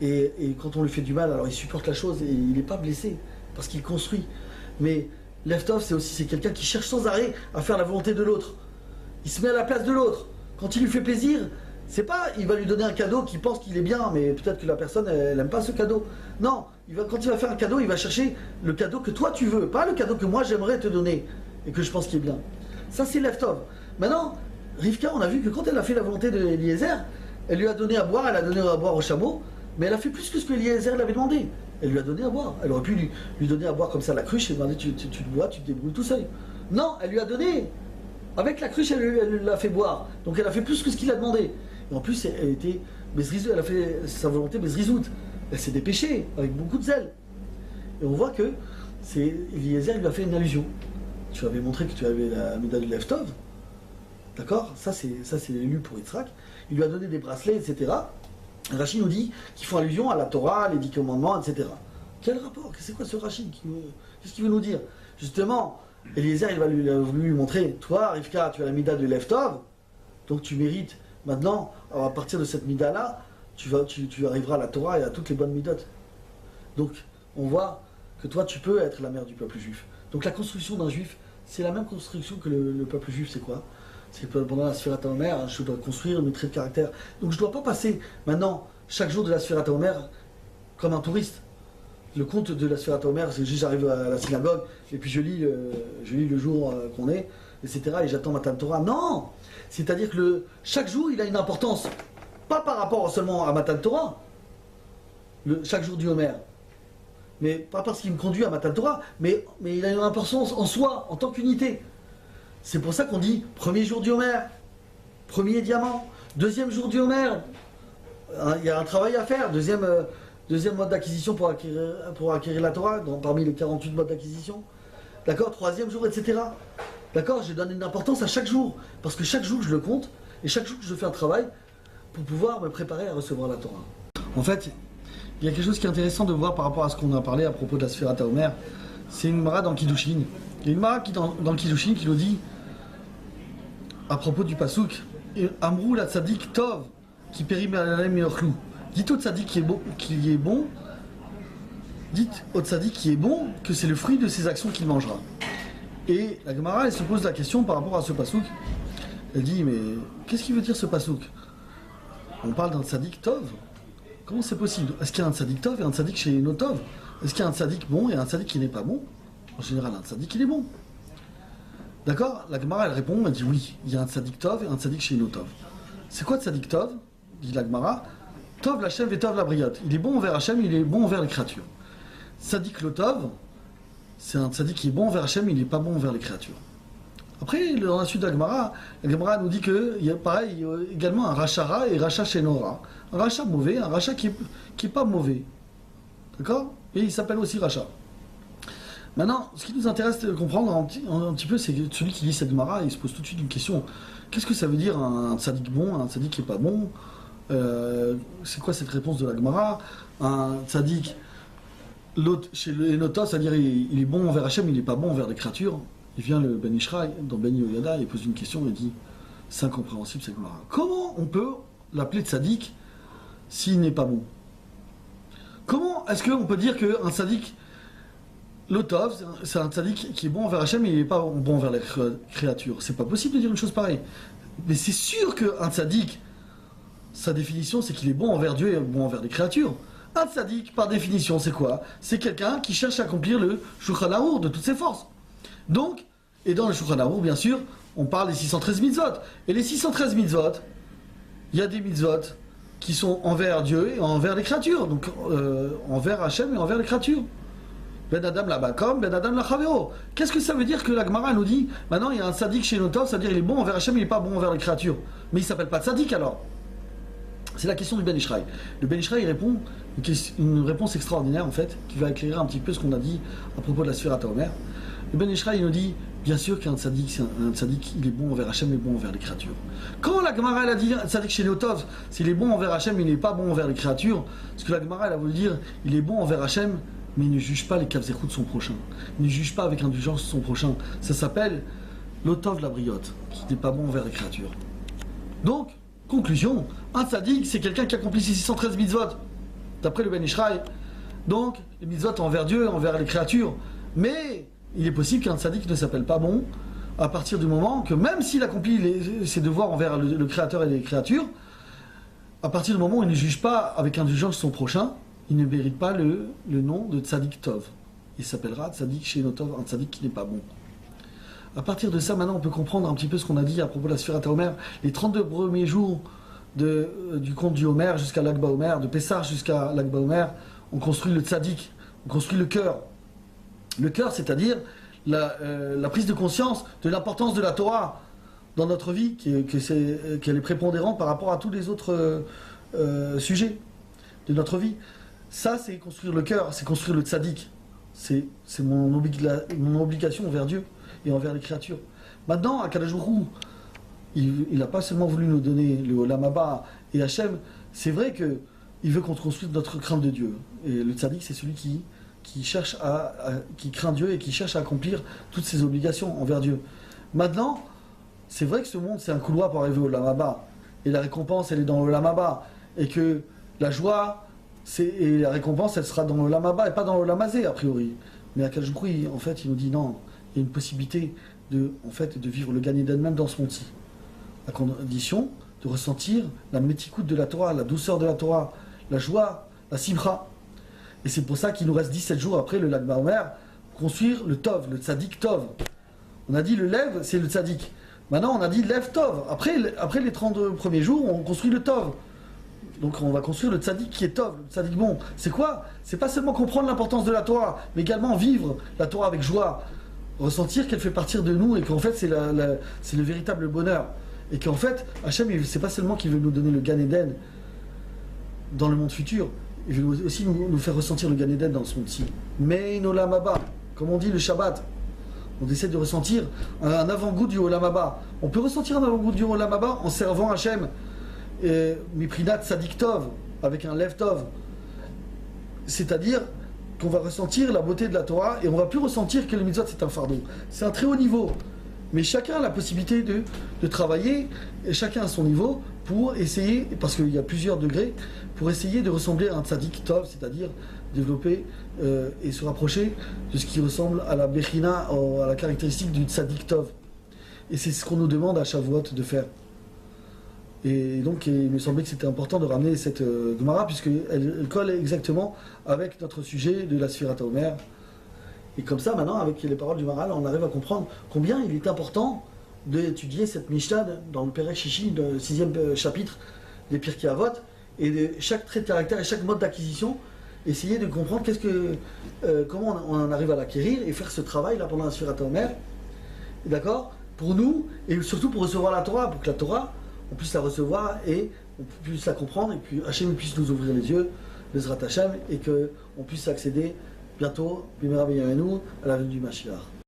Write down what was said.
Et quand on lui fait du mal, alors il supporte la chose et il n'est pas blessé, parce qu'il construit. Mais Leftov, c'est quelqu'un qui cherche sans arrêt à faire la volonté de l'autre. Il se met à la place de l'autre. Quand il lui fait plaisir, c'est pas il va lui donner un cadeau qui pense qu'il est bien, mais peut-être que la personne, elle n'aime pas ce cadeau. Non, quand il va faire un cadeau, il va chercher le cadeau que toi tu veux, pas le cadeau que moi j'aimerais te donner et que je pense qu'il est bien. Ça, c'est Leftov. Maintenant, Rivka, on a vu que quand elle a fait la volonté d'Eliezer, elle lui a donné à boire, elle a donné à boire au chameau, mais elle a fait plus que ce que Eliezer l'avait demandé. Elle lui a donné à boire. Elle aurait pu lui donner à boire comme ça la cruche et demander tu le bois, tu te débrouilles tout seul. Non, elle lui a donné. Avec la cruche, elle l'a fait boire. Donc elle a fait plus que ce qu'il a demandé. Et en plus, elle a fait sa volonté Bezrizout. Elle s'est dépêchée, avec beaucoup de zèle. Et on voit que Eliezer lui a fait une allusion. Tu avais montré que tu avais la médaille de Leftov. D'accord? Ça, c'est l'élu pour Yitzhak. Il lui a donné des bracelets, etc. Rachid nous dit qu'ils font allusion à la Torah, les 10 commandements, etc. Quel rapport? C'est quoi ce Rachid? Qu'est-ce qu'il veut nous dire? Justement, Eliezer, il a voulu lui montrer, toi, Rivka, tu as la mida de Leftov, donc tu mérites, maintenant, à partir de cette mida-là, tu arriveras à la Torah et à toutes les bonnes midotes. Donc, on voit que toi, tu peux être la mère du peuple juif. Donc la construction d'un juif, c'est la même construction que le peuple juif, c'est quoi? C'est que pendant la Sfirat HaOmer, je dois construire mes traits de caractère. Donc je ne dois pas passer maintenant, chaque jour de la Sfirat HaOmer, comme un touriste. Le conte de la Sfirat HaOmer, c'est juste j'arrive à la synagogue, et puis je lis le jour qu'on est, etc. Et j'attends Matan Torah. Non! C'est-à-dire que chaque jour, il a une importance. Pas par rapport seulement à Matan Torah, chaque jour du Homer. Mais pas parce qu'il me conduit à Matan Torah, mais il a une importance en soi, en tant qu'unité. C'est pour ça qu'on dit premier jour du Homer, premier diamant, deuxième jour du Homer, il y a un travail à faire, deuxième mode d'acquisition pour acquérir la Torah, parmi les 48 modes d'acquisition. D'accord, troisième jour, etc. D'accord, je donne une importance à chaque jour, parce que chaque jour je le compte, et chaque jour je fais un travail pour pouvoir me préparer à recevoir la Torah. En fait, il y a quelque chose qui est intéressant de voir par rapport à ce qu'on a parlé à propos de la Sfirat HaOmer. C'est une Mara dans Kiddushin. Il y a une Mara dans le Kiddushin qui nous dit, à propos du Pasuk, Amrou la tzadik tov, qui périm alalem yochlu. Dites au tzadik qui est bon, dites au tzadik qui est bon que c'est le fruit de ses actions qu'il mangera. Et la Gemara, elle se pose la question par rapport à ce Pasuk. Elle dit, mais qu'est-ce qu'il veut dire ce Pasuk? On parle d'un tzadik tov. Comment c'est possible? Est-ce qu'il y a un tzadik tov et un tzadik chez no tov? Est-ce qu'il y a un tzadik bon et un tzadik qui n'est pas bon? En général, un tzadik, il est bon. D'accord? La Gemara, elle répond, elle dit oui, il y a un tzadik tov et un tzadik chez no tov. C'est quoi tzadik tov? Dit la Gemara. Tov l'Hachem et tov la briote. Il est bon envers Hachem, il est bon envers les créatures. Tzadik lo tov, c'est un tzadik qui est bon envers Hachem, il n'est pas bon envers les créatures. Après, dans la suite de la Gemara nous dit qu'il y a pareil, il y a également un rachara et racha shenora. Un rachat mauvais, un rachat qui est pas mauvais. D'accord? Et il s'appelle aussi rachat. Maintenant, ce qui nous intéresse de comprendre un petit peu, c'est que celui qui lit cette Gemara, il se pose tout de suite une question. Qu'est-ce que ça veut dire un tzaddik bon, un tzaddik qui est pas bon? C'est quoi cette réponse de la Gemara? Un tzaddik, l'autre, chez les notas, c'est-à-dire il est bon envers Hachem, il n'est pas bon envers les créatures. Il vient le Ben Ishraï, dans Ben Yoyada, il pose une question et dit, c'est incompréhensible cette Gemara. Comment on peut l'appeler tzaddik s'il n'est pas bon? Comment est-ce qu'on peut dire qu'un tzaddik, l'otov, c'est un tzaddik qui est bon envers Hachem, mais il n'est pas bon envers les créatures? C'est pas possible de dire une chose pareille. Mais c'est sûr qu'un tzaddik, sa définition, c'est qu'il est bon envers Dieu et bon envers les créatures. Un tzaddik, par définition, c'est quoi? C'est quelqu'un qui cherche à accomplir le Shulchan Arour de toutes ses forces. Donc, et dans le Shulchan Arour, bien sûr, on parle des 613 mitzvot. Et les 613 mitzvot, il y a des mitzvot qui sont envers Dieu et envers les créatures. Donc, envers Hachem et envers les créatures. Ben Adam la Bakom, Ben Adam la Chavero. Qu'est-ce que ça veut dire que la Gemara nous dit, maintenant il y a un tzaddik chez Notov, c'est-à-dire il est bon envers Hachem, il n'est pas bon envers les créatures. Mais il ne s'appelle pas tzaddik alors. C'est la question du Ben Ishraï. Le Ben Ishraï répond une réponse extraordinaire en fait, qui va éclairer un petit peu ce qu'on a dit à propos de la Sfirat HaOmer. Le Ben Ishraï nous dit, bien sûr qu'un tzaddik, il est bon envers Hachem et bon envers les créatures. Quand la Gemara elle a dit un tzaddik chez Notov, s'il est bon envers Hachem, il n'est pas bon envers les créatures, ce que la Gemara elle a voulu dire, il est bon envers Hachem, mais il ne juge pas les kavzechut de son prochain. Il ne juge pas avec indulgence son prochain. Ça s'appelle l'otov la briote, qui n'est pas bon envers les créatures. Donc, conclusion, un tzaddik, c'est quelqu'un qui accomplit ses 613 mitzvot. d'après le Ben Ishraï. Donc, les mitzvot envers Dieu, envers les créatures. Mais il est possible qu'un tzaddik ne s'appelle pas bon à partir du moment que, même s'il accomplit ses devoirs envers le créateur et les créatures, à partir du moment où il ne juge pas avec indulgence son prochain, il ne mérite pas le nom de tzaddik tov. Il s'appellera tzaddik shenotov, un tzaddik qui n'est pas bon. À partir de ça, maintenant, on peut comprendre un petit peu ce qu'on a dit à propos de la Sfirat HaOmer. Les 32 premiers jours du conte du Homer jusqu'à l'Akba Omer, de Pessah jusqu'à l'Akba Omer, on construit le tzaddik, on construit le cœur. Le cœur, c'est-à-dire la prise de conscience de l'importance de la Torah dans notre vie, qu'elle est prépondérante par rapport à tous les autres sujets de notre vie. Ça, c'est construire le cœur, c'est construire le tzaddik. C'est mon obligation envers Dieu et envers les créatures. Maintenant, Akadosh Baruch Hu, il n'a pas seulement voulu nous donner le Olam Haba et Hachem, c'est vrai qu'il veut qu'on construise notre crainte de Dieu. Et le tzaddik, c'est celui qui cherche qui craint Dieu et qui cherche à accomplir toutes ses obligations envers Dieu. Maintenant, c'est vrai que ce monde, c'est un couloir pour arriver au Olam Haba. Et la récompense, elle est dans le Olam Haba. Et que la joie, et la récompense, elle sera dans le Olam Haba et pas dans le Olam Hazé, a priori. Mais à Akadosh Baruch Hu, en fait, il nous dit non, il y a une possibilité de vivre le Gan Eden même dans ce monde-ci. À condition de ressentir la métikoute de la Torah, la douceur de la Torah, la joie, la simcha. Et c'est pour ça qu'il nous reste 17 jours après le Lag BaOmer, construire le Tov, le Tzadik Tov. On a dit le Lev, c'est le Tzadik. Maintenant, on a dit Lev Tov. Après les 30 premiers jours, on construit le Tov. Donc on va construire le Tzadik qui est Tov, le Tzadik bon. C'est quoi? C'est pas seulement comprendre l'importance de la Torah, mais également vivre la Torah avec joie. Ressentir qu'elle fait partir de nous et qu'en fait c'est le véritable bonheur. Et qu'en fait, Hachem, c'est pas seulement qu'il veut nous donner le Gan Eden dans le monde futur, il veut aussi nous faire ressentir le Gan Eden dans ce monde-ci. Mais in Olam Haba, comme on dit le Shabbat, on essaie de ressentir un avant-goût du Olam Haba. On peut ressentir un avant-goût du Olam Haba en servant Hachem, Miprinat Tzadik Tov, avec un Lev Tov. C'est-à-dire qu'on va ressentir la beauté de la Torah et on va plus ressentir que le mitzvot c'est un fardeau. C'est un très haut niveau. Mais chacun a la possibilité de travailler, et chacun à son niveau, pour essayer, parce qu'il y a plusieurs degrés, pour essayer de ressembler à un tzaddik tov, c'est-à-dire développer et se rapprocher de ce qui ressemble à la bechina, à la caractéristique du tzaddik tov. Et c'est ce qu'on nous demande à Shavuot de faire. Et donc il me semblait que c'était important de ramener cette Gemara, puisqu'elle colle exactement avec notre sujet de la Sfirat HaOmer. Et comme ça, maintenant, avec les paroles du Maharal, on arrive à comprendre combien il est important d'étudier cette Mishnah dans le Perek Shishi, le 6e chapitre des Pirkei Avot, et de chaque trait de caractère et chaque mode d'acquisition, essayer de comprendre comment on en arrive à l'acquérir et faire ce travail-là pendant la Sfirat HaOmer, d'accord, pour nous, et surtout pour recevoir la Torah, pour que la Torah, on puisse la recevoir et on puisse la comprendre, et puis Hachem puisse nous ouvrir les yeux, Bezrat Hachem, et qu'on puisse accéder bientôt, à la venue du Mashiach.